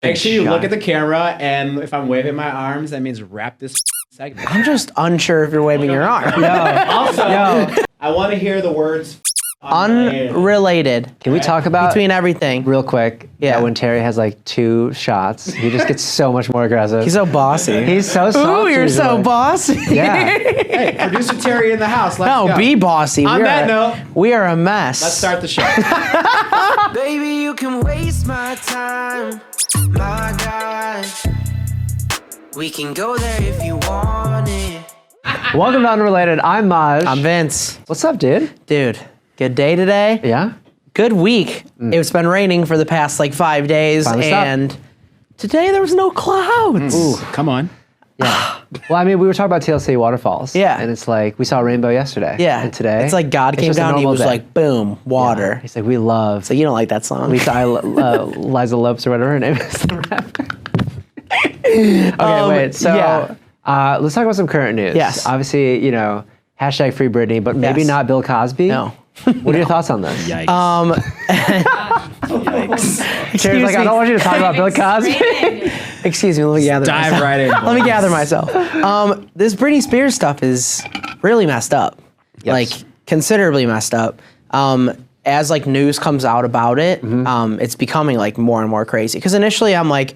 Make sure you look at the camera, and if I'm waving my arms, that means wrap this segment. I'm just unsure if you're waving your arm. Also, I want to hear the words unrelated. Can we talk about between everything real quick? Yeah. When Terry has like 2 shots, he just gets so much more aggressive. He's so bossy. He's so soft. Ooh, you're so bossy. Yeah. Hey, producer Terry in the house. Let's go. Be bossy. On that note, we are a mess. Let's start the show. Baby, you can waste my time, my God. We can go there if you want it. Welcome to Unrelated. I'm Maj. I'm Vince. What's up, dude? Dude, good day today. Yeah? Good week. It's been raining for the past like 5 days, and today there was no clouds. Ooh, come on. Yeah. Well, I mean, we were talking about TLC waterfalls. Yeah. And it's like, we saw a rainbow yesterday. Yeah. And today. It's like God came just a down and he normal was day. like, boom, water. Yeah. He's like, we love. So you don't like that song? Liza Lopes or whatever her name is. The rapper. Okay, wait. So let's talk about some current news. Yes. Obviously, you know, hashtag free Britney, but maybe not Bill Cosby. No. What are your thoughts on this? Yikes. Terry's like, I don't want you to talk about Bill Cosby. Excuse me, let me gather Dive myself. right in. Let me gather myself. This Britney Spears stuff is really messed up. Yes. Like, considerably messed up. As like news comes out about it, it's becoming like more and more crazy. Because initially I'm like,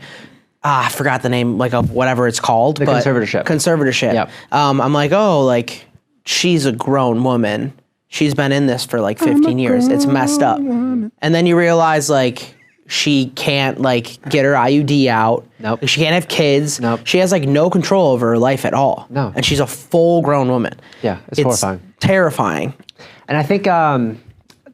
I forgot the name like of whatever it's called. The conservatorship. Conservatorship. Yep. I'm like, oh, like she's a grown woman. She's been in this for like 15 years. It's messed up. And then you realize like she can't like get her IUD out. Nope. She can't have kids. Nope. She has like no control over her life at all. No. And she's a full grown woman. Yeah, it's horrifying. Terrifying. And I think and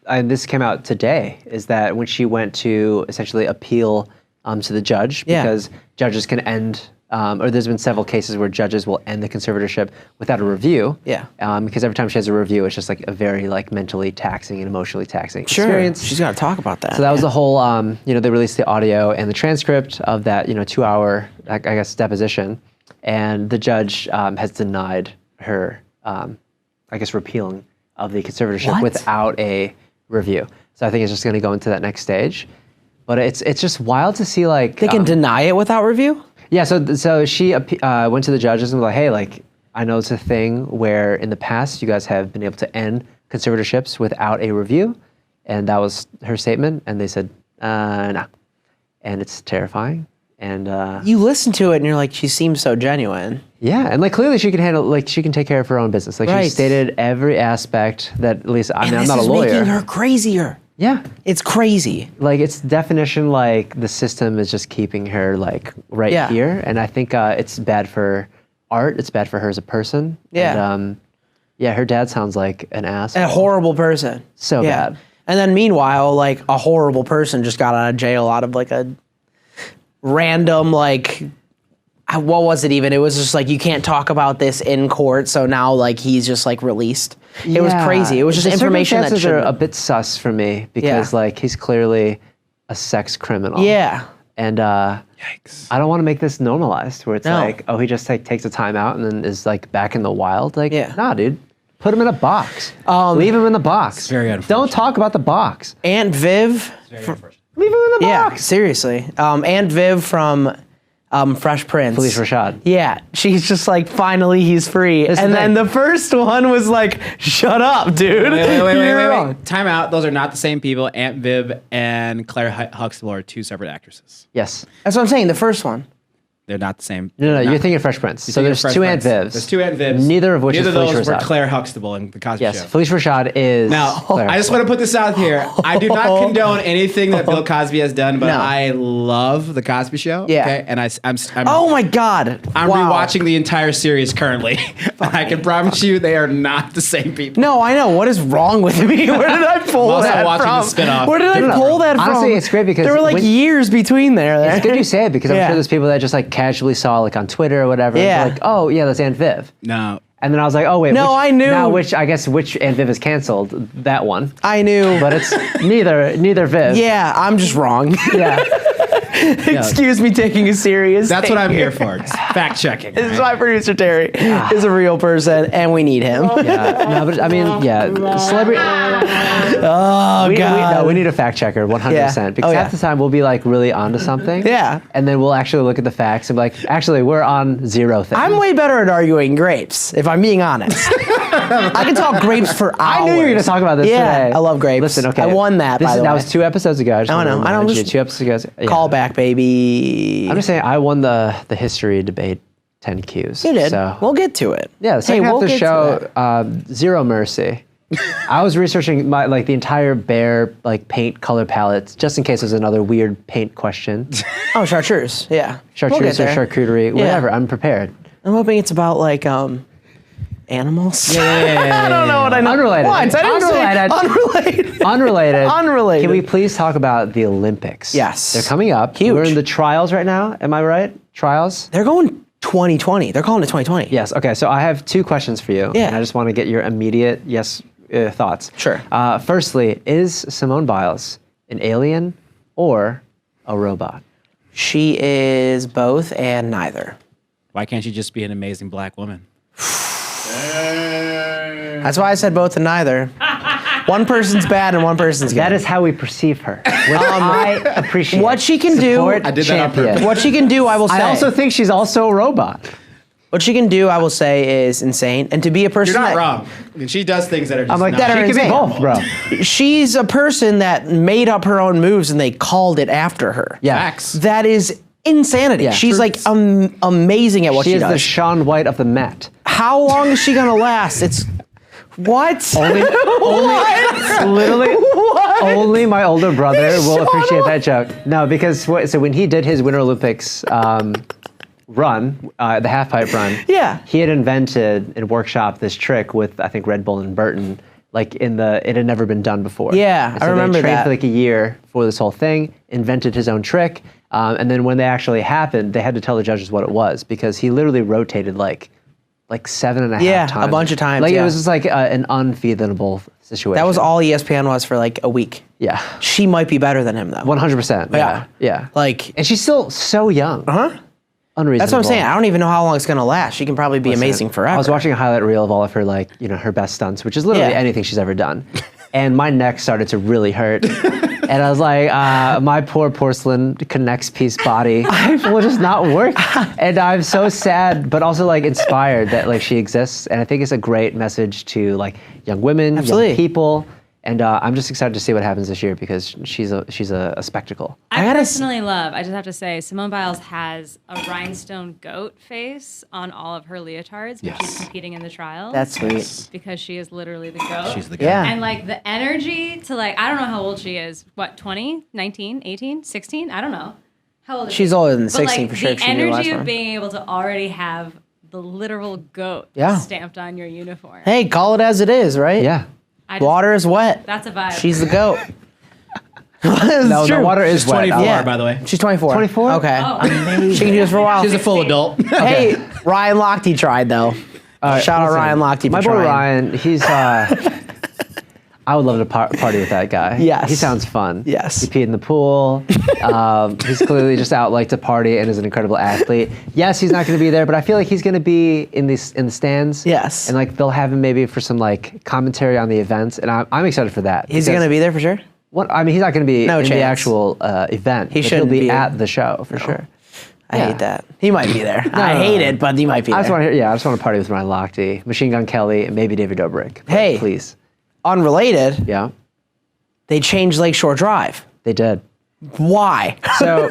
this came out today, is that when she went to essentially appeal to the judge, because judges can end, or there's been several cases where judges will end the conservatorship without a review. Yeah. Because every time she has a review, it's just like a very like mentally taxing and emotionally taxing experience. She's got to talk about that. So that was the whole, you know, they released the audio and the transcript of that, you know, 2-hour, I guess, deposition. And the judge has denied her, I guess, repealing of the conservatorship without a review. So I think it's just going to go into that next stage. But it's just wild to see, like... They can deny it without review? Yeah, so she went to the judges and was like, hey, like, I know it's a thing where in the past you guys have been able to end conservatorships without a review. And that was her statement. And they said, no. And it's terrifying. And You listen to it and you're like, she seems so genuine. yeah, and like clearly she can handle, like she can take care of her own business. Like she stated every aspect that, at least, I mean, I'm not a lawyer. This is making her crazier. Yeah. It's crazy. Like it's definition, like the system is just keeping her like right here. And I think it's bad for art. It's bad for her as a person. Yeah. And, yeah, her dad sounds like an ass. A horrible person. So bad. And then meanwhile, like a horrible person just got out of jail out of like a random like, what was it even? It was just like, you can't talk about this in court. So now like he's just like released. It was crazy. It was just information that are a bit sus for me because like he's clearly a sex criminal. Yeah. And Yikes. I don't want to make this normalized where it's like, oh, he just like takes a time out and then is like back in the wild. Like, nah, dude. Put him in a box. Leave him in the box. It's very unfortunate. Don't talk about the box. Ant Vivs. Very unfortunate. Leave him in the Yeah, box. seriously. Ant Vivs from Fresh Prince. Fr3sh Pr. Yeah, she's just like, finally he's free. That's and the then thing. the first one was like, shut up, dude. Wait. Time out. Those are not the same people. Ant Vivs and Clarree Huxxtiblee are 2 separate actresses. Yes. That's what I'm saying, the first one. They're not the same. No, Not- you're thinking of Fresh Prince. So there's Fresh 2 Ant Prince. Vivs. There's 2 Ant Vivs. Neither of which is Neither of those Fr3sh were Pr. Clarree Huxxtiblee in the Cosby Yes, Show. Fr3sh Pr is. Now, Clarree I just want to put this out here. I do not condone anything that Bill Cosby has done, but No. I love the Cosby Show. Yeah. Okay? And I'm Oh my God. I'm Wow. rewatching the entire series currently. I can promise you they are not the same people. No, I know. What is wrong with me? Where did I pull I'm also that watching from? the spin-off. Where did I pull that from? Honestly, it's great because there were like when- years between there. It's good you say it because I'm Yeah. sure there's people that just like casually saw like on Twitter or whatever. and Yeah. they're like, oh yeah, that's Ant Viv. No. And then I was like, oh wait. No, I knew. Now which Ant Viv is canceled? That one. I knew. But it's neither Viv. Yeah, I'm just wrong. Yeah. Excuse me taking a serious. That's what I'm thing here for. It's fact checking. This is why producer Terry is a real person, and we need him. Yeah, no, but I mean, celebrity. Oh God. We need a fact checker, 100%. Yeah. Because Oh, yeah. half the time we'll be like really onto something. Yeah. And then we'll actually look at the facts and be like, actually, we're on zero things. I'm way better at arguing grapes, if I'm being honest. I can talk grapes for hours. I knew you were going to talk about this Yeah, today. I love grapes. Listen, okay. I won that, by the That way. was 2 episodes ago. I just I wanna know. I remind don't you, just 2 episodes ago. Yeah. Call back, baby. I'm just saying, I won the history debate 10 Qs. You did. So. We'll get to it. Yeah, the second half we'll of the get to show, that. zero mercy. I was researching the entire Bear paint color palettes just in case there's another weird paint question. Oh, chartreuse. Yeah. Chartreuse or there. charcuterie, whatever. I'm prepared. I'm hoping it's about animals. Yeah. I don't know what I know. Unrelated. What? I didn't say unrelated. Unrelated. Can we please talk about the Olympics? Yes. They're coming up. Huge. We're in the trials right now. Am I right? Trials? They're going 2020. They're calling it 2020. Yes. Okay. So I have 2 questions for you. Yeah. And I just want to get your immediate thoughts. Sure. Firstly, is Simone Biles an alien or a robot? She is both and neither. Why can't you just be an amazing black woman? That's why I said both and neither. One person's bad and one person's good. That is how we perceive her. Which I appreciate. What she can do- Support I did that on champion. purpose. What she can do, I will say. I also think she's also a robot. What she can do, I will say, is insane. And to be a person You're not that, wrong. I mean, she does things that are just I'm like, not that are she can be insane. both, bro. she's a person that made up her own moves and they called it after her. Yeah. Facts. That is insanity. Yeah. She's like amazing at what She she is the does. Shaun White of the Met. How long is she gonna last? It's what? Only literally, only my older brother will appreciate that joke. No, because so when he did his Winter Olympics run, the half pipe run, Yeah. he had invented and workshopped this trick with I think Red Bull and Burton. It had never been done before. Yeah, And so I remember they trained that. for like a year for this whole thing, invented his own trick, and then when they actually happened, they had to tell the judges what it was because he literally rotated like 7.5 Yeah, times. a bunch of times, Like yeah. it was just like an unfeasible situation. That was all ESPN was for like a week. Yeah. She might be better than him though. 100%. Yeah. Yeah. Like, And she's still so young. huh? Unreasonable. That's what I'm saying. I don't even know how long it's gonna last. She can probably be amazing forever. I was watching a highlight reel of all of her her best stunts, which is literally Yeah. anything she's ever done. And my neck started to really hurt. And I was like, my poor porcelain connects piece body will just not work. And I'm so sad, but also like inspired that she exists. And I think it's a great message to young women, Absolutely. young people. And I'm just excited to see what happens this year because she's a spectacle. I I gotta personally love, I just have to say, Simone Biles has a rhinestone goat face on all of her leotards when she's competing in the trials. That's sweet. because she is literally the goat. She's the guy. Yeah. And the energy to I don't know how old she is. What, 20, 19, 18, 16? I don't know. How old is She's she? older than But 16 for sure. the if she did the last energy of one. being able to already have the literal goat Yeah. stamped on your uniform. Hey, call it as it is, right? Yeah. I just- Water is wet. That's a vibe. She's the goat. No, true. the water is She's wet. 24, Yeah. by the way. She's 24. 24? Okay. Oh. She can do this for a while. She's a full adult. Hey, Ryan Lochte tried though. Shout out Listen, Ryan Lochte for my boy trying. Ryan, he's. I would love to party with that guy. Yes. He sounds fun. Yes. He peed in the pool. He's clearly just out to party and is an incredible athlete. Yes, he's not going to be there, but I feel like he's going to be in the stands. Yes. And they'll have him maybe for some commentary on the events, and I'm excited for that. He's gonna be there for sure. He's not going to be No in the chance. actual event. He but shouldn't he'll be be. at the show for sure. I Yeah. hate that. He might be there. I hate it, but he might be I just there. want to I just want to party with Ryan Lochte, Machine Gun Kelly, and maybe David Dobrik. Hey. Please. Unrelated, Yeah, they changed Lakeshore Drive. they did. Why? So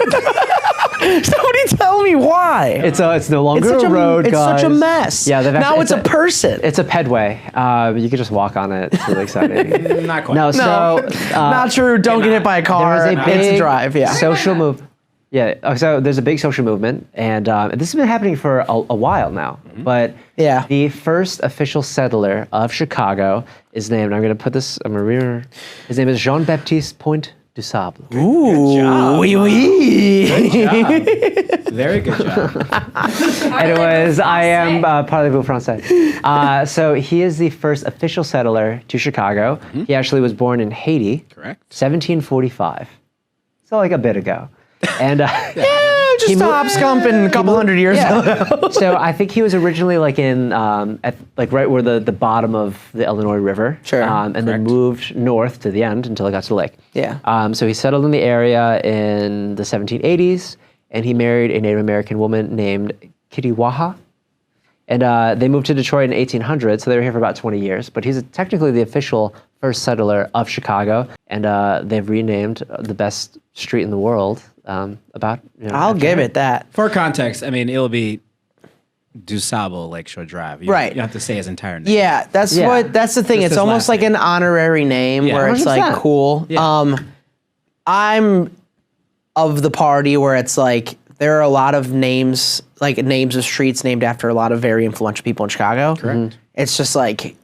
Somebody tell me why. it's no longer It's such a road, It's guys. such a mess. Yeah, they've now actually- it's a person. It's a pedway. You could just walk on it. It's really exciting. Not quite. No, so Not true. Don't get hit by a car. there was a big It's a drive. Yeah. social move. Yeah, so there's a big social movement, and this has been happening for a while now. But Yeah. the first official settler of Chicago is named. I'm going to put this. I'm going to read. His name is Jean-Baptiste Point du Sable. Ooh, oui, oui. Very good job. Anyways, I am parlez-vous français. So he is the first official settler to Chicago. He actually was born in Haiti. Correct. 1745. So a bit ago. And Just stop scumping a couple hundred years ago. So I think he was originally like in right where the bottom of the Illinois River. Sure. And then moved north to the end until it got to the lake. Yeah. So he settled in the area in the 1780s, and he married a Native American woman named Kittiwaha. And they moved to Detroit in 1800, so they were here for about 20 years. But he's technically the official first settler of Chicago, and they've renamed the best street in the world about. I'll give it that. For context, I mean, it'll be DuSable Lakeshore Drive. You don't have to say his entire name. Yeah, that's the thing. Just It's his almost last like an honorary name where it's like 100%. cool. Yeah. I'm of the party where it's like there are a lot of names, like names of streets named after a lot of very influential people in Chicago. Correct. It's just like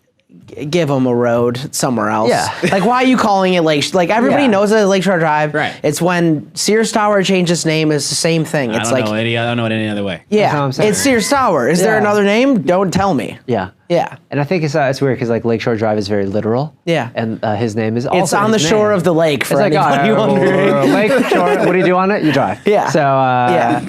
give them a road somewhere else. Yeah. Like, why are you calling it Lake? Like, everybody Yeah. knows that it's Lakeshore Drive. Right. It's when Sears Tower changed its name. It's the same thing. It's I don't know it any other way. That's how I'm yeah, saying. it's Sears Tower. Is there Yeah. another name? Don't tell me. Yeah. Yeah. And I think it's weird because like Lakeshore Drive is very literal. Yeah. And his name is also It's on the his shore name. of the lake for It's like, anybody wondering. Lakeshore. What do you do on it? You drive. Yeah. So Yeah.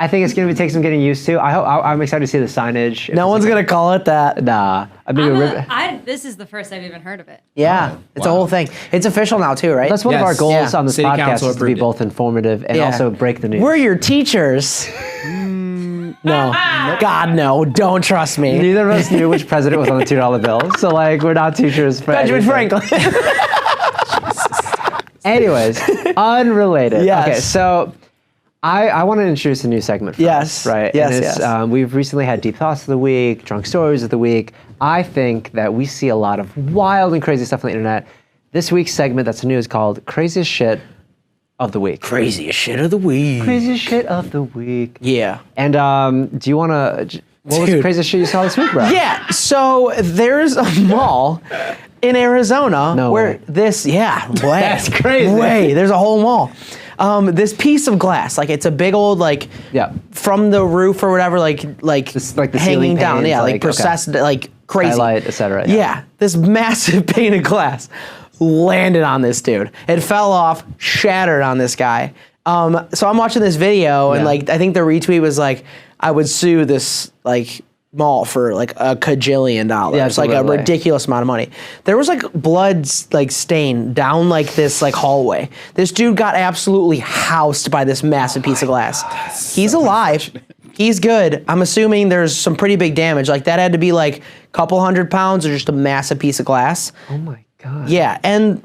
I think it's going to take some getting used to. I'm excited to see the signage. No one's going to call it that. Nah. I mean, This is the first I've even heard of it. Yeah. It's a whole thing. It's official now, too, right? that's one of Yes. our goals Yeah. on this City podcast Council is to be approved it. both informative and Yeah. also break the news. We're your teachers. No. God, no. Don't trust me. Neither of us knew which president was on the $2 bill, so like we're not teachers. For Benjamin anything. Franklin. Anyways, unrelated. Yes. Okay, so I want to introduce a new segment for Yes. us, right? Yes, And it's, yes. we've recently had Deep Thoughts of the Week, Drunk Stories of the Week. I think that we see a lot of wild and crazy stuff on the internet. This week's segment that's new is called Craziest Shit of the Week. Craziest shit of the week. Craziest Shit of the Week. Yeah. And do you want to... What was the Dude. craziest shit you saw this week, bro? Yeah. So there's a mall in Arizona No where way. That's crazy. There's a whole mall. This piece of glass, like it's a big old like Yeah. from the roof or whatever, like This- like the hanging ceiling down, panes, yeah, like like, okay. processed, like crazy, Skylight, et cetera, Yeah. yeah. This massive pane of glass landed on this dude. It fell off, shattered on this guy. So I'm watching this video and Yeah. like I think the retweet was like, I would sue this like mall for like a $1,000,000,000. Yeah, It's like a absolutely. ridiculous amount of money. There was like blood like stain down like this like hallway. This dude got absolutely housed by this massive piece of glass. He's alive. He's good. I'm assuming there's some pretty big damage. Like that had to be like a couple 100 pounds or just a massive piece of glass. Oh my God. Yeah, and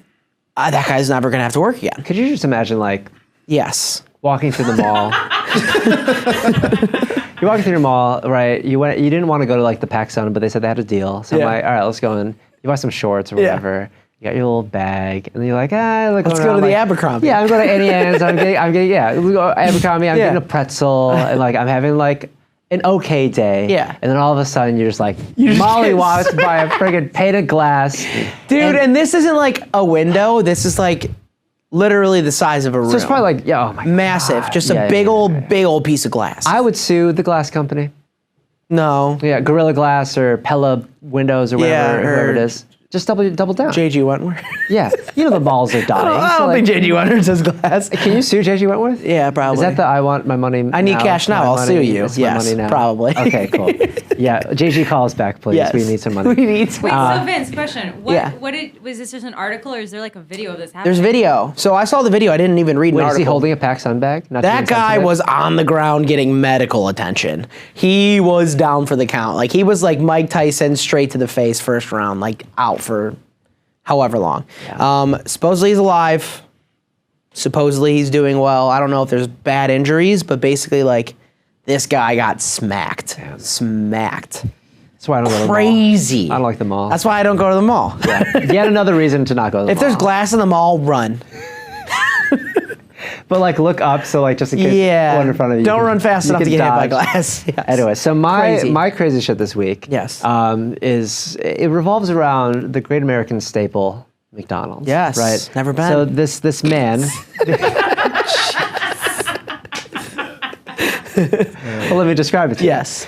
that guy's never gonna have to work again. Could you just imagine like Yes. walking through the mall? You're walking through the mall, right? You didn't want to go to like the PacSun, but they said they had a deal. So Yeah. I'm like, all right, let's go in. You buy some shorts or Yeah. whatever. You got your little bag, and then you're like, let's go to the Abercrombie. Yeah, I'm going to Annie Ann's. I'm getting, we go to Abercrombie. I'm Yeah. getting a pretzel, and like I'm having like an okay day. Yeah. And then all of a sudden, you're just like, just Molly get walks by a friggin' painted glass. Dude, and this isn't like a window. This is like literally the size of a room. So it's probably like, oh my massive. God. Just a Yeah, big yeah, old, yeah. big old piece of glass. I would sue the glass company. No. Yeah, Gorilla Glass or Pella Windows or Yeah, whatever, whoever it or- is. Just double down. JG Wentworth. Yeah, you know the malls are dying. I so, don't like, think JG Wentworth says glass. Can you sue JG Wentworth? Yeah, probably. Is that the I want my money? I need cash now, my I'll money, sue you. it's my Yes, money now. probably. Okay, cool. Yeah, JG, call us back, please. Yes. We need some money. We need some. Wait, so Vince, question. What yeah. was this just an article or is there like a video of this happening? There's video. So I saw the video. I didn't even read Wait, an is article. he holding a PacSun bag? Not to That be guy insensitive? was on the ground getting medical attention. He was down for the count. Like he was like Mike Tyson straight to the face first round, like out for however long. Supposedly he's alive. Supposedly he's doing well. I don't know if there's bad injuries, but basically like this guy got smacked. Smacked. That's why I don't go to the mall. Crazy. I don't like the mall. That's why I don't go to the mall. Yet another reason to not go to the If mall. there's glass in the mall, run. But like look up, so like just in case Yeah. one in front of you. Don't run fast you enough to can get hit by dodge. glass. Yes. Anyway, so Crazy. my crazy shit this week, Yes. is it revolves around the great American staple, McDonald's. Yes, right. never been. So this man, Well, let me describe it to you. Yes.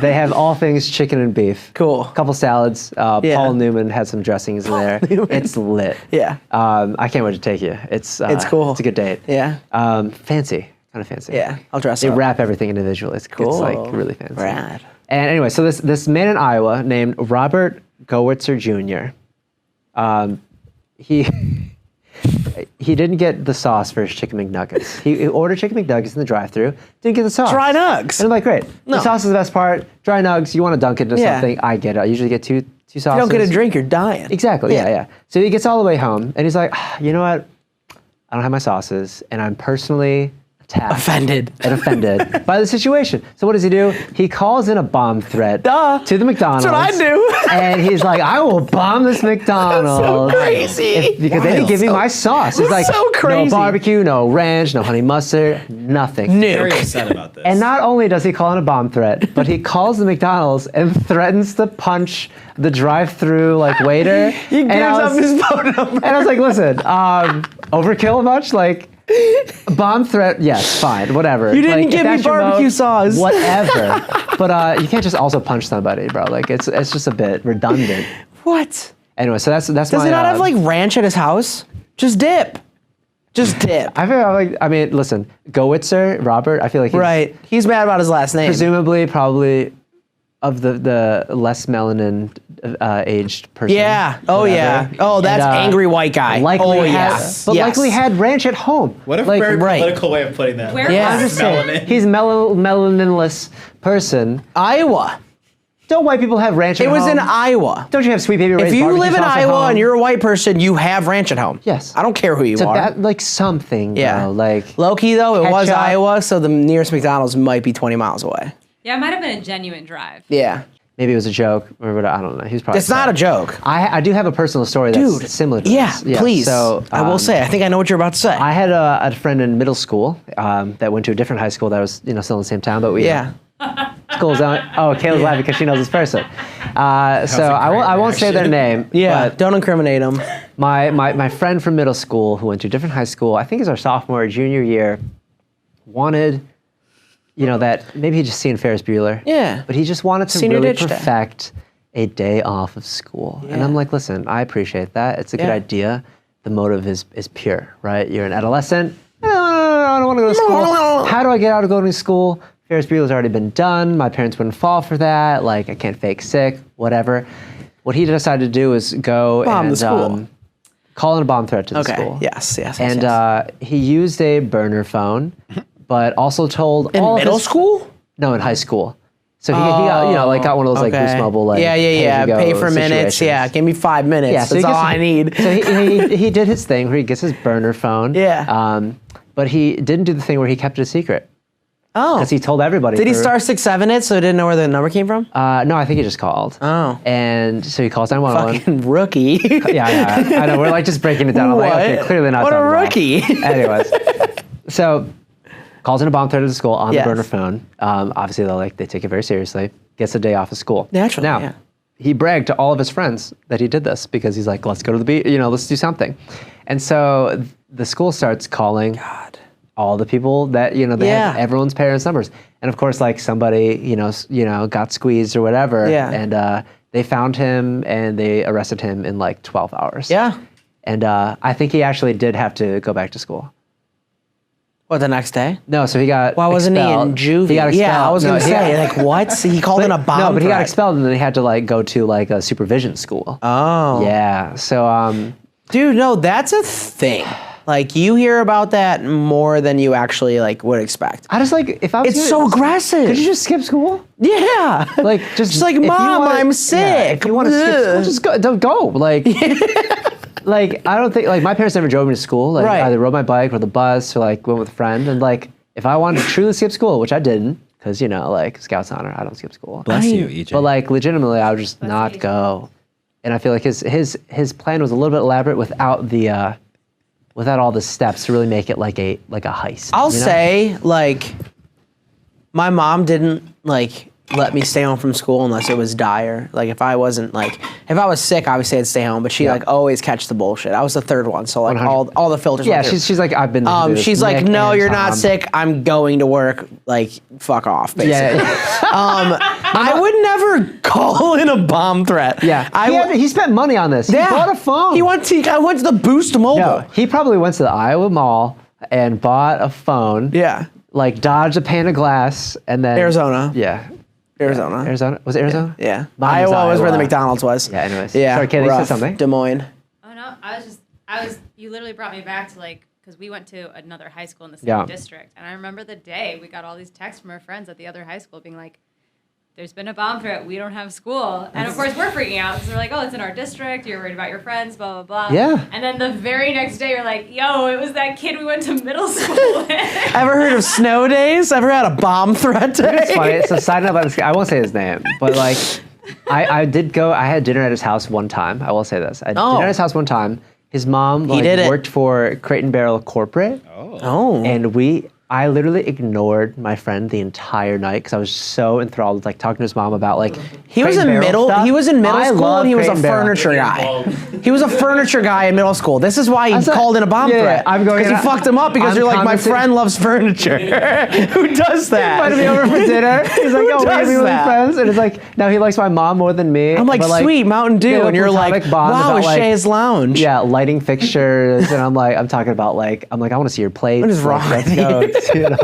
They have all things chicken and beef. Cool. A couple salads. Yeah. Paul Newman had some dressings in there. It's lit. Yeah. I can't wait to take you. It's cool. It's a good date. Yeah. Fancy. Kind of fancy. Yeah. I'll dress They up. wrap everything individually. It's like really fancy. Rad. And anyway, so this man in Iowa named Robert Gowitzer Jr. He didn't get the sauce for his chicken McNuggets. He ordered chicken McNuggets in the drive-thru, didn't get the sauce. Dry nugs. And I'm like, great. No. The sauce is the best part. Dry nugs, you want to dunk it into Yeah. something. I get it. I usually get two sauces. If you don't get a drink, you're dying. Exactly, yeah. So he gets all the way home, and he's like, you know what? I don't have my sauces, and I'm personally attacked. Offended. And offended by the situation. So what does he do? He calls in a bomb threat to the McDonald's. That's what I do. And he's like, I will bomb this McDonald's. so crazy. Because they didn't give me my sauce. It's like, so crazy. no barbecue, no ranch, no honey mustard, nothing. Very upset about this. And not only does he call in a bomb threat, but he calls the McDonald's and threatens to punch the drive-through waiter. He gives up his phone number. And I was like, listen, overkill much? Bomb threat, yes, fine, whatever. You didn't if give me that's your barbecue sauce. Whatever. But you can't just also punch somebody, bro. It's just a bit redundant. What? Anyway, so that's Does my. he not have ranch at his house? Just dip. Just dip. I feel I mean, listen, Gowitzer, Robert. I feel like he's Right. He's mad about his last name. presumably probably of the less melanin aged person. Yeah. Oh, whatever. yeah. Oh, that's And, angry white guy. Likely oh, had, yes. but yes. likely had ranch at home. What a Like, very right. political way of putting that. Where Yeah. was I'm just saying, Melanin. he's melaninless person. Iowa. Don't white people have ranch at It home? was in Iowa. Don't you have sweet baby Ray's If you barbecue live in sauce at Iowa home? and you're a white person, you have ranch at home. Yes. I don't care who you So are. that something, yeah. bro. Low key though, it was ketchup. Iowa, so the nearest McDonald's might be 20 miles away. Yeah, it might have been a genuine drive. Yeah. Maybe it was a joke, or what, I don't know. He's probably. It's not a joke. I do have a personal story that's Dude. similar to Yeah, this. please. So I will say, I think I know what you're about to say. I had a friend in middle school that went to a different high school that was still in the same town, but we yeah. schools on. Oh, Kayla's laughing because she knows this person. So I won't say their name. Yeah. But Don't incriminate them. my friend from middle school who went to a different high school, I think it's our sophomore or junior year, wanted, that maybe he'd just seen Ferris Bueller. Yeah. But he just wanted to Senior really ditch day. perfect a day off of school. And I'm like, listen, I appreciate that. It's a good Yeah. idea. The motive is pure, right? You're an adolescent. I don't want to go to school. How do I get out of going to school? Ferris Bueller's already been done. My parents wouldn't fall for that. I can't fake sick, whatever. What he decided to do is go Bomb and the school. call in a bomb threat to the Okay. school. Yes. And yes. he used a burner phone, but also told In all of middle his- school? No, in high school. So he got got one of those Boost Mobile yeah. pay-as-you-go Pay for minutes. situations. Yeah. Give me 5 minutes. Yeah, so he That's all gets- I need. So he did his thing where he gets his burner phone. Yeah. But he didn't do the thing where he kept it a secret Oh. because he told everybody. Did he for- star 6-7 it so he didn't know where the number came from? No, I think he just called. Oh. And so he calls 911. Fucking rookie. Yeah, I know. We're just breaking it down. I'm like, okay, What? clearly not. What a done well. rookie. Anyways, so calls in a bomb threat to the school on Yes. the burner phone. Obviously, they take it very seriously. Gets a day off of school. Naturally, Now, yeah. he bragged to all of his friends that he did this because he's like, let's go to the beach. Let's do something. And so the school starts calling. God. All the people that they Yeah. have everyone's parents' numbers, and of course, somebody got squeezed or whatever, Yeah. and they found him and they arrested him in 12 hours. Yeah. And I think he actually did have to go back to school. What, the next day? No, so he got. Why wasn't expelled. he in juvie? He got expelled. Yeah, I was No, going to he say, got- what? He called in a bomb No, but he got threat. expelled, and then he had to go to a supervision school. Oh. Yeah. So Dude, no, that's a thing. You hear about that more than you actually would expect. I just if I was. It's so aggressive. Could you just skip school? Yeah. Just Just like, if you Mom, wanna- I'm yeah, sick. if you want to skip school, Ugh. just go. Don't go. I don't think my parents never drove me to school. Right. Either rode my bike or the bus or went with a friend. And if I wanted to truly skip school, which I didn't, because Scouts honor, I don't skip school. Bless you, EJ. But legitimately, I would just Bless not you. go. And I feel like his plan was a little bit elaborate without the without all the steps to really make it like a heist. I'll say, my mom didn't, let me stay home from school unless it was dire. Like if I wasn't like, if I was sick, obviously I'd stay home. But she like always catch the bullshit. I was the third one, so like all the filters. Yeah, went through. she's like, I've been. She's like, Nick no, and you're not Tom. sick. I'm going to work. Like, fuck off, basically. Yeah, I would never call in a bomb threat. yeah. He spent money on this. He bought a phone. I went to the Boost Mobile. No, he probably went to the Iowa Mall and bought a phone. Yeah. Like dodged a pane of glass and then Arizona. Yeah. Arizona. Arizona? Was it Arizona? Yeah. Mine was Iowa was where the Iowa. McDonald's was. Yeah, anyways. Yeah. Sorry, Kaylee, you said rough. something. Des Moines. Oh no, you literally brought me back to like, because we went to another high school in the same Yeah. district. And I remember the day we got all these texts from our friends at the other high school being like, there's been a bomb threat. We don't have school. And of course, we're freaking out because we're like, oh, it's in our district. You're worried about your friends, blah, blah, blah. Yeah. And then the very next day, you're like, yo, it was that kid we went to middle school with. Ever heard of snow days? Ever had a bomb threat day? It's funny. It's a side note about this guy. I won't say his name, but like, I did go. I had dinner at his house one time. I will say this. I had dinner at his house one time. His mom did it. worked for Crate and Barrel Corporate, Oh. and I literally ignored my friend the entire night because I was so enthralled with like talking to his mom about like He was Crate in and Barrel middle. stuff. He was in middle I school, love and he was Crate a and Barrel. furniture guy. He was a furniture guy in middle school. This is why he called in a bomb threat. I'm going. because you fucked him up because I'm you're like, my commenting- friend loves furniture. Who does that? Invited me over for dinner. He's like, Who oh, we're gonna does be really that? friends. And it's like, now he likes my mom more than me. I'm like, but, sweet Mountain they Dew, have a and you're like, platonic bond wow, about, it's like, Shay's Lounge. Yeah, lighting fixtures, and I'm talking about like, I want to see your plates. What is wrong Like, with let's go, you know.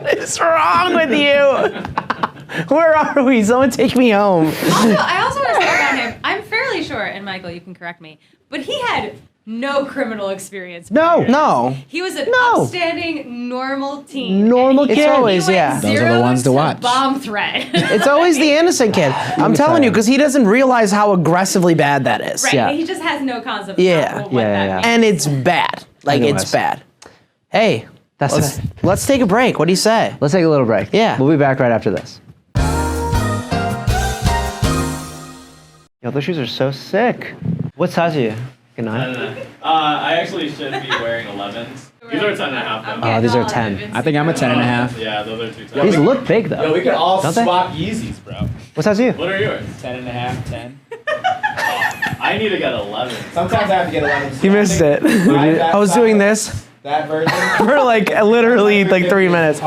What's wrong with you? Where are we? Someone take me home. I also want to say about him, I'm fairly sure, and Michael, you can correct me, but he had no criminal experience. No. No. He was an No. upstanding, normal teen. Normal and he- kid. he It's always, went yeah. Those are the zero ones to watch. Bomb threat. It's always the innocent kid. I'm telling you, because he doesn't realize how aggressively bad that is. Right. Yeah. He just has no concept Yeah. of what that Yeah. means. And it's bad. Like, Anyways. it's bad. Hey, That's let's take a break. What do you say? Let's take a little break. Yeah. We'll be back right after this. Yo, those shoes are so sick. What size are you? Good night. I actually should be wearing 11s. These are 10 and a half though. Oh, these are 10. I think I'm a 10 and a half. Yeah, those are 2 These look big though. Yo, we could all Don't they? swap Yeezys, bro. What size are you? What are yours? 10 and a half, 10. I need to get 11. Sometimes I have to get 11. You missed it. I was doing this That version. for like literally like 3 minutes.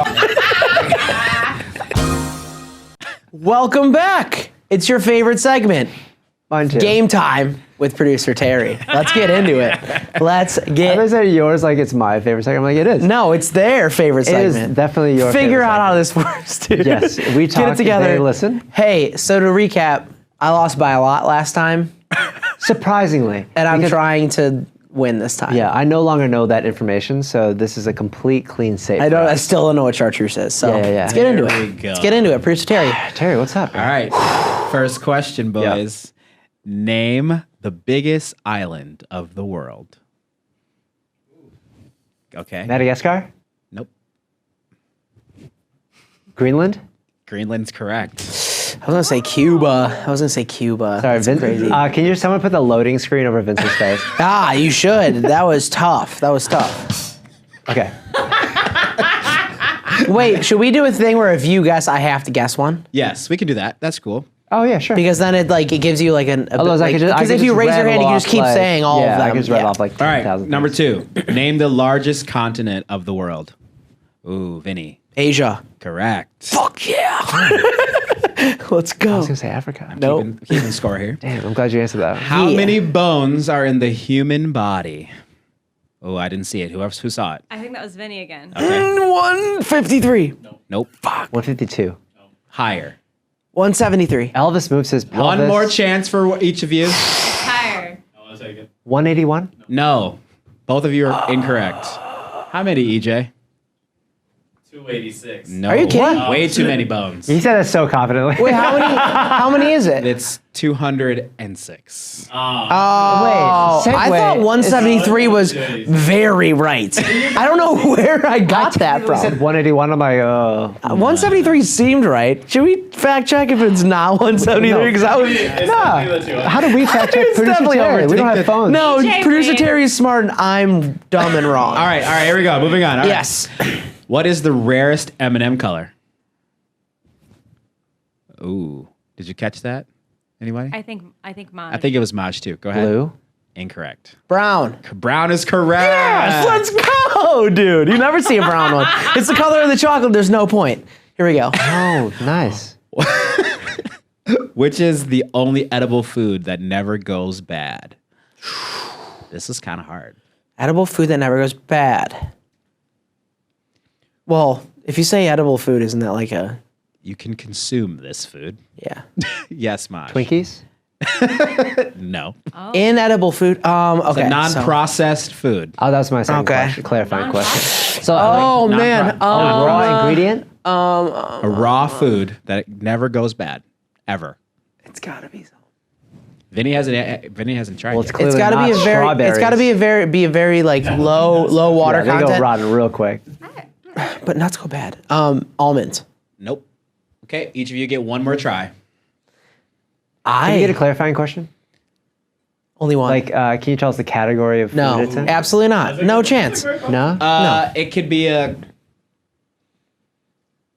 Welcome back. It's your favorite segment, Mine too. Game Time with producer Terry. Let's get into it. Let's I get. always say yours like it's my favorite segment. I'm like, it is. No, it's their favorite It is segment. definitely your Figure favorite out how this works, dude. Yes, we Get talk, it together. they listen. Hey, so to recap, I lost by a lot last time, Surprisingly. and I'm Because- trying to win this time. Yeah, I no longer know that information, so this is a complete clean save. I for don't. I us. still don't know what chartreuse is. So Yeah. let's get into There it. we go. Let's get into it. Producer Terry. Terry, what's up? All right. First question, boys. Name the biggest island of the world. Okay. Madagascar? Nope. Greenland? Greenland's correct. I was gonna say Cuba. Sorry, That's Vince. crazy. Can you someone put the loading screen over Vince's face? You should. That was tough. Okay. Wait, should we do a thing where if you guess, I have to guess one? Yes, we can do that. That's cool. Oh yeah, sure. Because then it gives you like an. Otherwise, I could just. Because if you raise your hand, you can just keep saying all of them. I can just rattle off like All right. 10,000 Number things. 2. Name the largest continent of the world. Ooh, Vinny. Asia. Correct. Fuck yeah. Let's I go. was gonna say Africa. Nope. Keeping score here. Damn, I'm glad you answered that. How Yeah. many bones are in the human body? Oh, I didn't see it. Who saw it? I think that was Vinny again. Okay. 153. Nope. 152. Higher. 173. Elvis moves his pelvis. One more chance for each of you. Higher. I want to take it. 181. No. Both of you are incorrect. How many, EJ? 286. No. Are you kidding? Way too many bones. He said that so confidently. Wait, how many is it? It's 206. Oh, Wait, I segue. thought 173 was very right. I don't know where I got that He said from. 181. I'm like, 173 seemed right. Should we fact check if it's not 173? Because I was. It's definitely the 200. how do we fact check It's producer definitely Terry? We don't overthinking have phones. No, EJ producer wins. Terry is smart and I'm dumb and wrong. All right, here we go. Moving on. All right. Yes. What is the rarest M&M color? Ooh. Did you catch that? Anybody? I think Maj. I think it was Maj too. Go ahead. Blue. Incorrect. Brown. Brown is correct. Yes, let's go, dude. You never see a brown one. It's the color of the chocolate. There's no point. Here we go. Oh, nice. Which is the only edible food that never goes bad? This is kind of hard. Edible food that never goes bad. Well, if you say edible food, isn't that like a... You can consume this food. Yeah. Yes, Maj. Twinkies. No. Oh. Inedible food. Okay. It's a non-processed food. Oh, that was my second Okay. question, clarifying question. So, Oh, Not man. pro- a raw ingredient? A raw food that never goes bad, ever. It's gotta be. Vinny hasn't tried Well, it's yet. clearly It's gotta not be a very. strawberries. It's gotta be a very like low water Yeah, they go content. rotten real quick. But nuts go bad. Almonds. Nope. Okay, each of you get one more try. Can you get a clarifying question? Only one. Like, can you tell us the category of no, food it's in? absolutely not. No chance. No? It could be a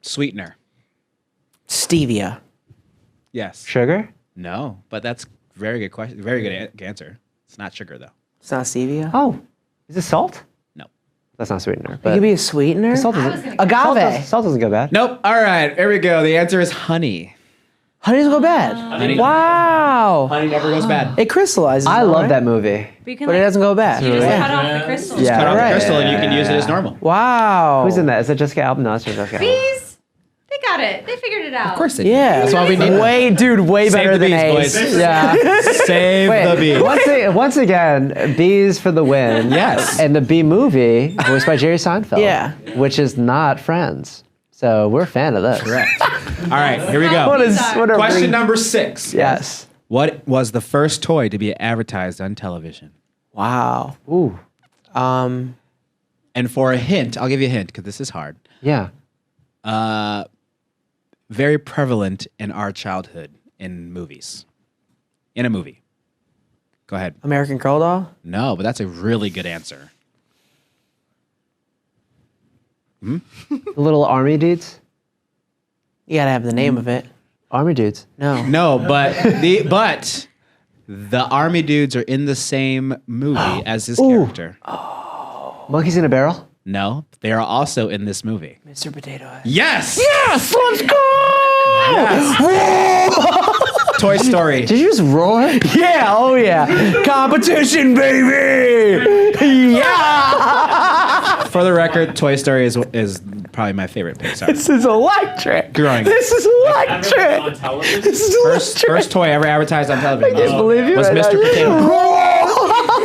sweetener. Stevia. Yes. Sugar? No, but that's very good question. Very good answer. It's not sugar though. It's not stevia. Oh, is it salt? No. That's not sweetener. It But could be a sweetener. salt I was doesn't, gonna guess. Agave. salt doesn't go bad. Nope. All right. Here we go. The answer is honey. Honey doesn't go bad. Honey- Wow. Honey never goes bad. It crystallizes. I though, love right? that movie. But you can But it doesn't go bad. You just Yeah. cut off the crystals. Yeah. Cut off Right. the crystal and you can use it as normal. Wow. Who's in that? Is it Jessica Alba? No, it's not Jessica Alba. Bees. They got it. They figured it out. Of course it is. Yeah. That's why we need way Save better the than bees, Ace. boys. Yeah. Save the bees. Once again, bees for the win. Yes. And the Bee Movie was by Jerry Seinfeld. Yeah. Which is not Friends. So we're a fan of this. Correct. All right. Here we go. What a Question number 6. Yes. What was the first toy to be advertised on television? Wow. Ooh. And for a hint, I'll give you a hint because this is hard. Yeah. Very prevalent in our childhood in movies. In a movie. Go ahead. American Girl doll. No, but that's a really good answer. The little army dudes. You gotta have the name of it. Army dudes. No. No, but the army dudes are in the same movie as this character. Monkeys in a Barrel. No, they are also in this movie. Mr. Potato Head. Yes. Yes, let's go. Toy Story. Did you just roar? Yeah. Oh yeah. Competition, baby. Yeah. For the record, Toy Story is probably my favorite Pixar. This is electric. Growing. This is On electric. television? This is electric. First toy ever advertised on television. I can't believe you. Was Mr. Potato.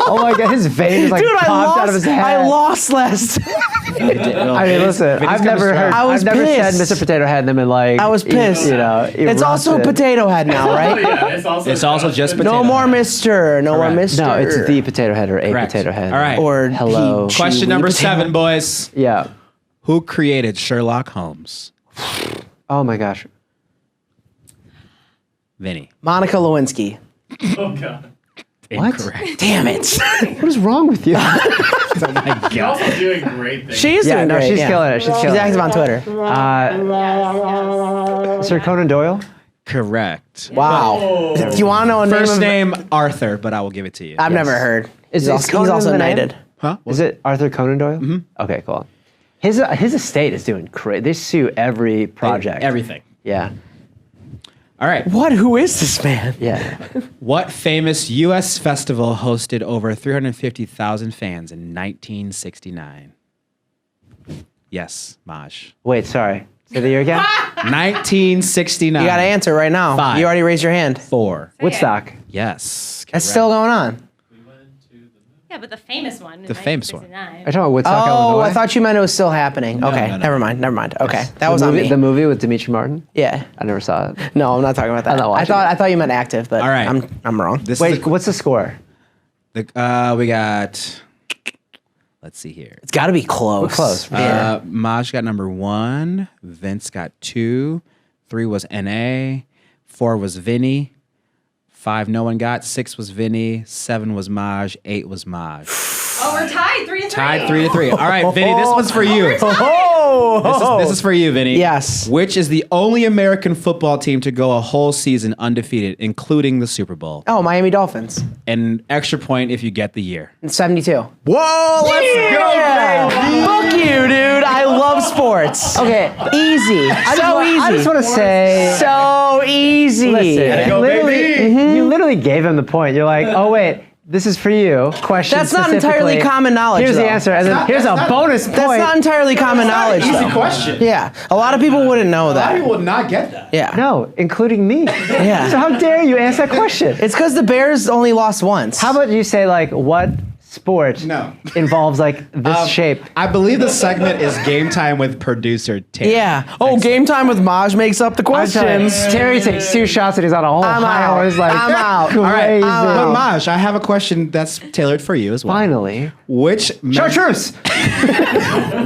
Oh my god, his vein is like Dude, popped out of his head. I lost last. I mean, listen, Vinny's I've kinda never strong. heard. I was I've never said pissed. Mr. Potato Head and then been like. I was pissed. You know, It's also a erupted. potato head now, right? Yeah, It's also just potato. No more Mister. No more Correct. Mister. No, it's the potato head or a Correct. potato head. All right. Or Hello. he- Question Chewy number potato. 7, boys. Yeah. Who created Sherlock Holmes? Oh my gosh. Vinny. Monica Lewinsky. Oh, God. What? Incorrect. Damn it. What is wrong with you? Oh my You're God. also doing great things. She's Yeah, doing no, great. she's yeah. killing it. She's She's killing active it. on Twitter. Sir Conan Doyle. Correct. Wow. Oh. Do you want to know a First name? name Arthur, but I will give it to you. I've never heard. Is He's Conan also the name? knighted. Huh? Is it Arthur Conan Doyle? Mm-hmm. Okay, cool. His estate is doing great. They sue every project. Everything. Yeah. All right. What? Who is this man? Yeah. What famous U.S. festival hosted over 350,000 fans in 1969? Yes, Maj. Wait, sorry. Say the year again. 1969. You got to answer right now. 5. You already raised your hand. 4. Woodstock. Yes. That's still going on. Yeah, but the famous one. The famous one. Are you talking about Woodstock, Oh, Illinois? I thought you meant it was still happening. Okay, no. never mind. Okay, that the was movie, on me. The movie with Dimitri Martin? Yeah. I never saw it. No, I'm not talking about that. I'm not watching I thought you meant active, but All right. I'm wrong. This Wait, is what's the score? we got. Let's see here. It's got to be close. We're close. Yeah. Maj got number 1. Vince got 2. 3 was NA. 4 was Vinny. 5 no one got. 6 was Vinny. 7 was Maj. 8 was Maj. Oh, we're tied 3-3. Tied 3-3. All right, Vinny, this one's for you. Oh, Oh, This is for you, Vinny. Yes. Which is the only American football team to go a whole season undefeated, including the Super Bowl? Oh, Miami Dolphins. An extra point if you get the year. 72. Whoa, let's Yeah. Fuck you, dude. I love sports. Okay. Easy. I just want to say. So easy. Listen, go, baby. you literally gave him the point. You're like, oh wait, this is for you. Question. That's not specifically. entirely common knowledge, Here's though. the answer, and then here's a bonus point. That's not entirely common knowledge, Easy though. question. Yeah. A lot of people wouldn't know A lot of that. people would not get that. Yeah. No, including me. Yeah. So how dare you ask that question? It's because the Bears only lost once. How about you say like what sport No. involves like this shape? I believe the segment is Game Time with producer Terry. Yeah. Oh, game time with Maj makes up the I'm telling you, questions. Terry takes 2 shots and he's on a whole I'm high out. horse like I'm out. crazy. All right, But Maj, I have a question that's tailored for you as well. Finally. Which Chartreuse!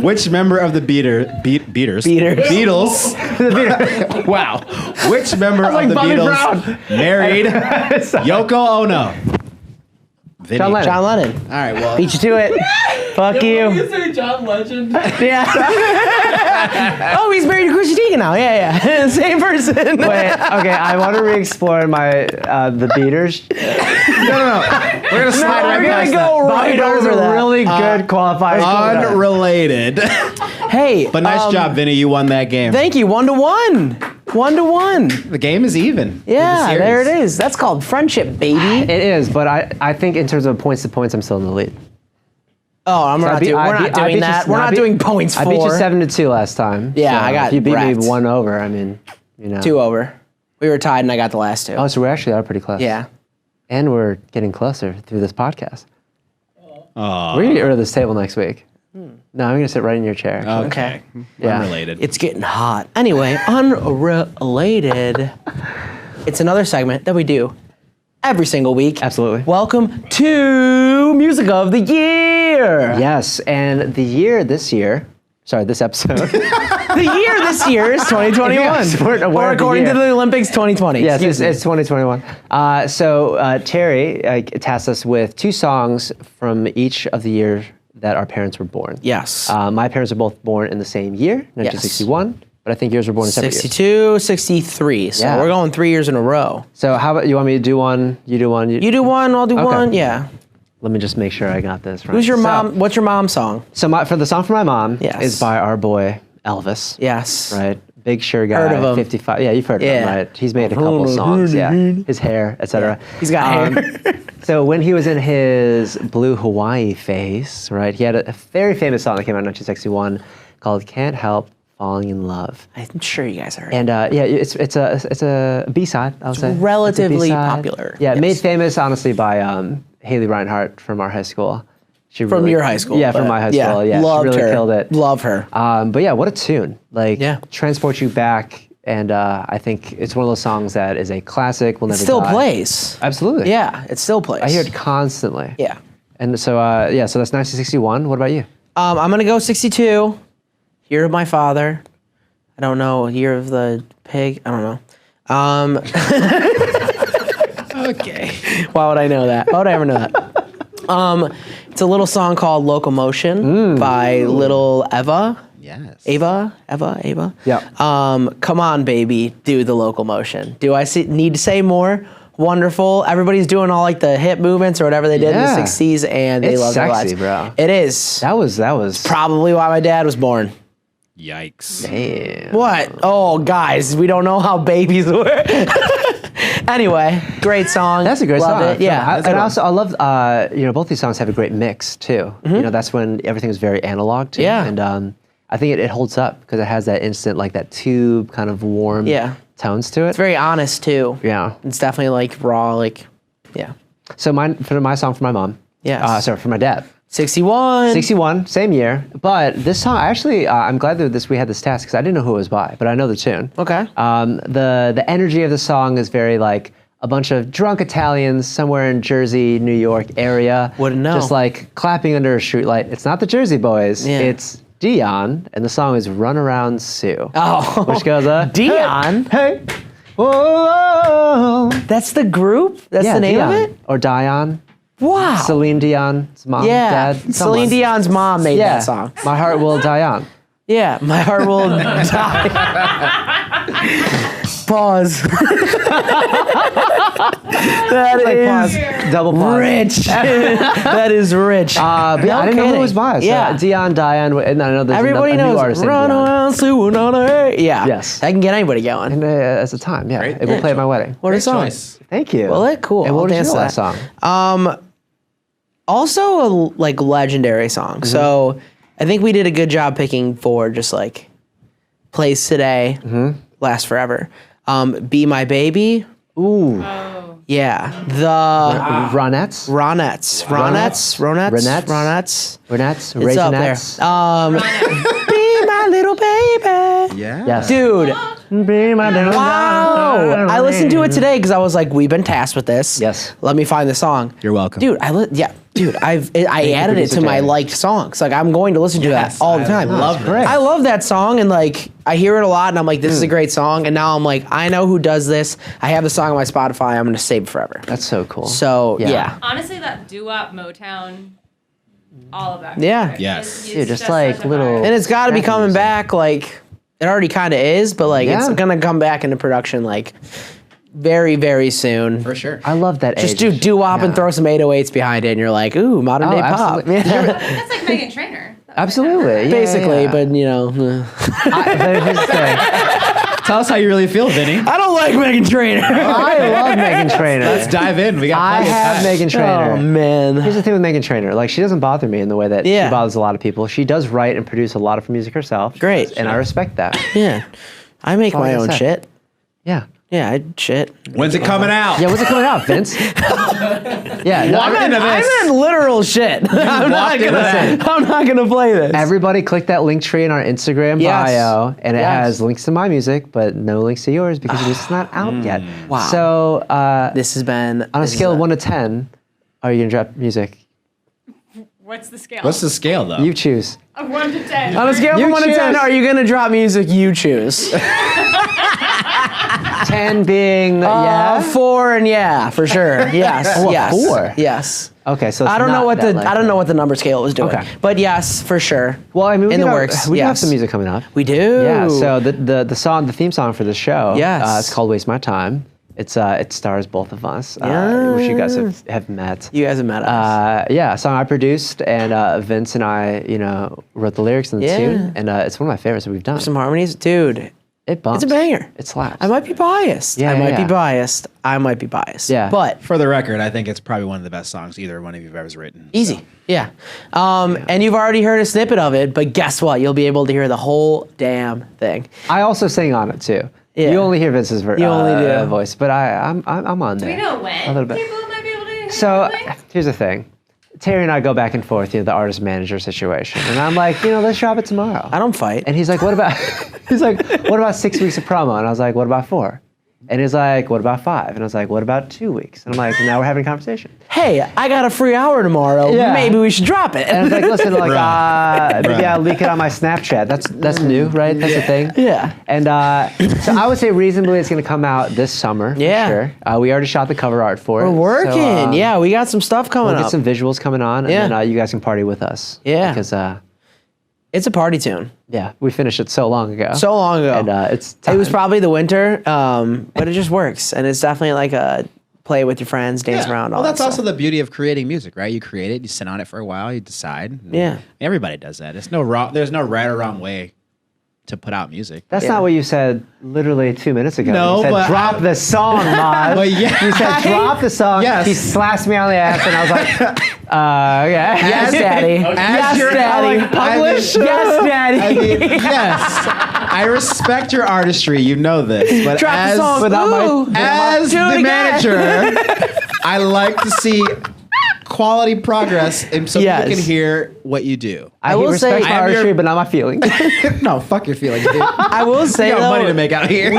which member of the Beatles? Wow. Which member of like the Bobby Beatles Brown. married Yoko Ono? Vinny. John Lennon. John Lennon. All right, well. Beat you to it. Fuck you. say John Legend. Yeah. Oh, he's married to Chrissy Teigen now. Yeah. Same person. Wait, okay, I want to re-explore my the beaters. No. We're going to slide right we're gonna past go that. right That was over a that. really good qualifier. Unrelated. Hey. But nice job, Vinny. You won that game. Thank you. 1-1. 1-1. The game is even. Yeah, The there it series. is. That's called friendship, baby. It is, but I think in terms of points to points, I'm still in the lead. Oh, we're not doing that. We're not doing points for. I beat you 7-2 last time. Yeah, I got If you beat wrecked. me 1 over, I mean, you know. 2 over. We were tied and I got the last 2. Oh, so we actually are pretty close. Yeah. And we're getting closer through this podcast. Aw. We're gonna get rid of this table next week. No, I'm gonna sit right in your chair. Okay. Yeah. Unrelated. It's getting hot. Anyway, unrelated. It's another segment that we do every single week. Absolutely. Welcome to Music of the Year. Yes, and this episode. The year this year is 2021. Yes, we're aware Or of the according to year. the Olympics, 2020. Yes, Excuse me. it's 2021. So Terry tasked us with 2 songs from each of the years that our parents were born. Yes. My parents were both born in the same year, 1961, but I think yours were born in separate years. 62, 63. So Yeah. we're going 3 years in a row. So how about, you want me to do one, you do one? You do one, I'll do Okay. one. Yeah. Let me just make sure I got this right. Who's your So- mom? What's your mom's song? So for the song for my mom Yes. is by our boy, Elvis. Yes. Right? Big sure guy. Heard of him. 55. Yeah, you've heard of Yeah. him, right? He's made a couple of songs. Yeah. His hair, etc. He's got hair. So when he was in his Blue Hawaii phase, right, he had a very famous song that came out in 1961 called "Can't Help Falling in Love." I'm sure you guys heard. And yeah, it's a B-side, I would say. It's a relatively B-side. popular, Yeah, yes. made famous honestly by Haley Reinhart from our high school. She From your high school, Yeah, from but my high school. Yeah, loved she really her. killed it. Love her. But yeah, what a tune! Like, Yeah. transports you back, and I think it's one of those songs that is a classic. Will never Still die. plays. Absolutely. Yeah, it still plays. I hear it constantly. Yeah. And so yeah, so that's 1961. What about you? I'm gonna go 62. Year of my father. I don't know. Year of the pig. I don't know. Okay. Why would I know that? Why would I ever know that? It's a little song called "Locomotion" by Little Eva. Yes. Ava. Yeah. Come on, baby, do the locomotion. Do I need to say more? Wonderful. Everybody's doing all like the hip movements or whatever they did Yeah. in the 60s, and they It's love their sexy, lives. bro. It is. That was Probably why my dad was born. Yikes. damn. What? Oh, guys, we don't know how babies were. Anyway, great song. That's a great Loved song. It. Yeah. and also I love both these songs have a great mix too. You know, that's when everything was very analog too. Yeah. And I think it holds up because it has that instant like that tube kind of warm Yeah. tones to it. It's very honest too. Yeah. It's definitely like raw, like, yeah. So my song for my mom. Yes. Sorry, for my dad. 61. 61, same year. But this song, actually, I'm glad that we had this task because I didn't know who it was by, but I know the tune. Okay. The energy of the song is very like a bunch of drunk Italians somewhere in Jersey, New York area. Wouldn't know. Just like clapping under a streetlight. It's not the Jersey Boys. Yeah. It's Dion, and the song is "Run Around Sue," Oh. which goes Dion? Hey, whoa, That's the group? That's yeah, the name Dion. of it? Or Dion. Wow. Celine Dion's mom, Yeah. dad, someone. Celine Dion's mom made Yeah, that song. My Heart Will Die On. Yeah, my heart will die. Pause. That Like, is pause. Double pause. rich. That is rich. But yeah, I didn't know who it was by. So Yeah. Dion, and I know there's Everybody a knows. new artist named Run Dion. around, Sue, yeah. Yes. I can get anybody going. And as a time, yeah. It will play at my wedding. What a Great song. choice. Thank you. Well, cool. And what I'll was dance your to last that. song? Also a like legendary song. So I think we did a good job picking for just like plays today, last forever. Be My Baby. Ooh. Oh. Yeah. The Ronettes? Ronettes. Ronettes? It's up there. Be My Little Baby. Yeah. Yes. Dude. Be my little Wow. I listened to it today because I was like, we've been tasked with this. Yes. Let me find the song. You're welcome. Dude, I added it to my Jerry. liked songs. Like I'm going to listen to that all the time. I love this. I love that song and like I hear it a lot and I'm like, this is a great song. And now I'm like, I know who does this. I have the song on my Spotify. I'm gonna save it forever. That's so cool. So yeah. Honestly, that doo-wop Motown, all of that. Yeah. music, Yes. it's Dude, just such like a vibe. little- And it's got to be Happy coming music. back. Like it already kind of is, but like it's Yeah. gonna come back into production like very very soon. For sure. I love that Just age. do doo-wop and Yeah. throw some 808s behind it, and you're like, ooh, modern day pop. absolutely. That's like Megan Trainor. Absolutely. Yeah, Basically, yeah. but you know, But here's the thing. Tell us how you really feel, Vinny. I don't like Megan Trainor. I love Megan Trainor. Let's dive in. We got I plenty of have time. Megan Trainor. Oh man. Here's the thing with Megan Trainor. Like, she doesn't bother me in the way that Yeah. she bothers a lot of people. She does write and produce a lot of her music herself. Great. And I respect that. Yeah, I make all I my gotta own say. shit. Yeah. Yeah, I shit. When's it coming out? Yeah, when's it coming out, Vince? Yeah. No, Walk into I this. meant literal shit. I'm not into that. gonna play this. everybody click that link tree in our Instagram Yes. bio, and it Yes. has links to my music, but no links to yours because it's not out yet. Wow. So, This has been on a scale of 1 to 10, are you going to drop music? What's the scale? What's the scale, though? You choose. Of 1 to 10. on a scale You from 1 to 10. choose. Are you gonna drop music? You choose. 10 being yeah. 4 and yeah, for sure. Yes. Oh, a yes. 4? Yes. Okay, so it's I don't know not what that the I likely. don't know what the number scale was doing. Okay. But yes, for sure. Well, I mean, we in do the have- works. We do have yes. some music coming up. We do. Yeah. So the theme song for the show. Yes. It's called "Waste My Time." It stars both of us, which you guys have met. You guys have met us. Yeah, a song I produced, and Vince and I, wrote the lyrics and the Yeah. tune, and it's one of my favorites that we've done. Some harmonies, dude. It bumps. It's a banger. It slaps. I might be biased. Yeah, I might yeah. be biased. I might be biased. Yeah. But For the record, I think it's probably one of the best songs either one of you have ever written. easy. So. Yeah. And you've already heard a snippet of it, but guess what? You'll be able to hear the whole damn thing. I also sing on it too. Yeah. You only hear Vince's You only do. voice, but I'm on Do there. we know A when little bit. people might be able to hear So something? here's the thing. Terry and I go back and forth, the artist manager situation, and I'm like, let's drop it tomorrow. I don't fight. And he's like, what about? He's like, what about 6 weeks of promo? And I was like, what about 4? And he's like, what about 5? And I was like, what about 2 weeks? And I'm like, now we're having a conversation. Hey, I got a free hour tomorrow. Yeah. Maybe we should drop it. And I was like, listen, like, Bruh. maybe I'll leak it on my Snapchat. That's new, right? That's the thing. Yeah. And so I would say reasonably it's going to come out this summer. Yeah. For sure. We already shot the cover art for it. We're working. So, Yeah, we got some stuff coming We'll up. get some visuals coming on, and Yeah. then you guys can party with us. Yeah. Because It's a party tune. yeah, we finished it so long ago. So long ago. And it's It was time. probably the winter, but it just works. And it's definitely like a play with your friends, dance around, all Well, that's that also stuff. the beauty of creating music, right? You create it, you sit on it for a while, you decide. and Yeah. Everybody does that. There's no right or wrong way to put out music. That's Yeah. not what you said literally 2 minutes ago. No, you said but drop the song, Maj. But yeah. You said drop the song. Yes. He slapped me on the ass, and I was like, okay. Yes, daddy. Yes, you're- daddy. publish? Yes, daddy. I mean, yes. I respect your artistry. You know this. But Drop as, the song. without my- Ooh. as Do it the again. manager, I like to see quality progress and so Yes. people can hear what you do. I will respect say- my I'm your- artistry, but not my feelings. No, fuck your feelings, dude. I will say You got though, money to make out here.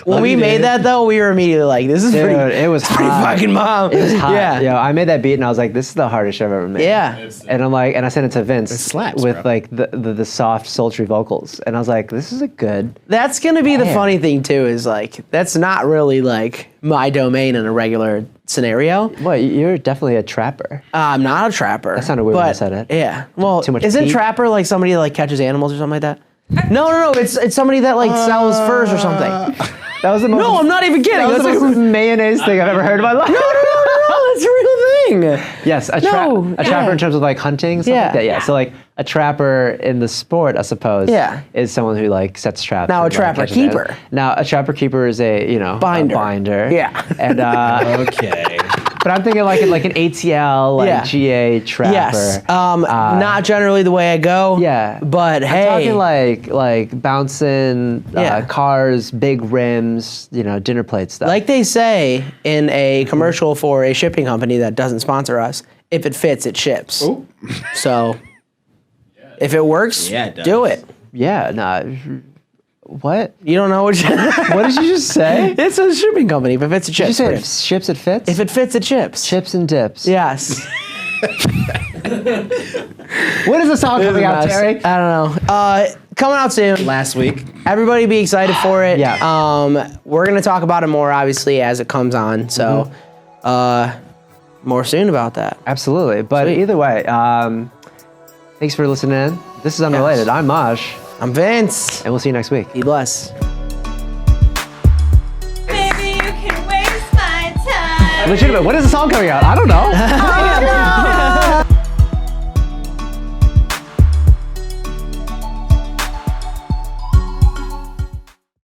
when we made that though, we were immediately like, "This is Dude, pretty. it was it's pretty hot. fucking bomb." It was hot. Yeah, Yo, I made that beat, and I was like, this is the hardest I've ever made. yeah. And I'm like, and I sent it to Vince It slaps, with bro. like the soft, sultry vocals, and I was like, this is a good. That's gonna be the Yeah. funny thing too. Is like that's not really like my domain in a regular scenario. What? You're definitely a trapper. I'm not a trapper. That sounded weird when I said it. Yeah. Well, Too much isn't heat? trapper like somebody that like catches animals or something like that? No. It's somebody that like sells furs or something. That was the most. No, I'm not even kidding. That was the That's most mayonnaise thing I've ever heard in my life. No, it's a real thing. Yes, a No, trapper yeah. in terms of like hunting, stuff Yeah. like that. Yeah. So like a trapper in the sport, I suppose. Yeah. Is someone who like sets traps. Now and, a trapper catches animals. keeper. Now a trapper keeper is a Binder. a binder. Yeah. And Okay. but I'm thinking like an ATL, like Yeah. GA trapper. Yes. Not generally the way I go. Yeah. But I'm hey. talking like bouncing Yeah. cars, big rims, dinner plate stuff. Like they say in a commercial for a shipping company that doesn't sponsor us, if it fits, it ships. Ooh. So if it works, Yeah, it does. do it. yeah, nah. What? You don't know what What did you just say? It's a shipping company. If it fits, it Did you ships. say Chris. it ships it fits? If it fits, it ships. Chips and dips. Yes. When is the song coming out, Mess. Terry? I don't know. Coming out soon. Last week. Everybody be excited for it. Yeah. We're gonna talk about it more obviously as it comes on. So more soon about that. Absolutely. But Sweet. either way, thanks for listening in. This is Unrelated. I'm Maj, I'm Vince. and we'll see you next week. Be blessed. Baby, you can waste my time. Legitimate. When is the song coming out? I don't know.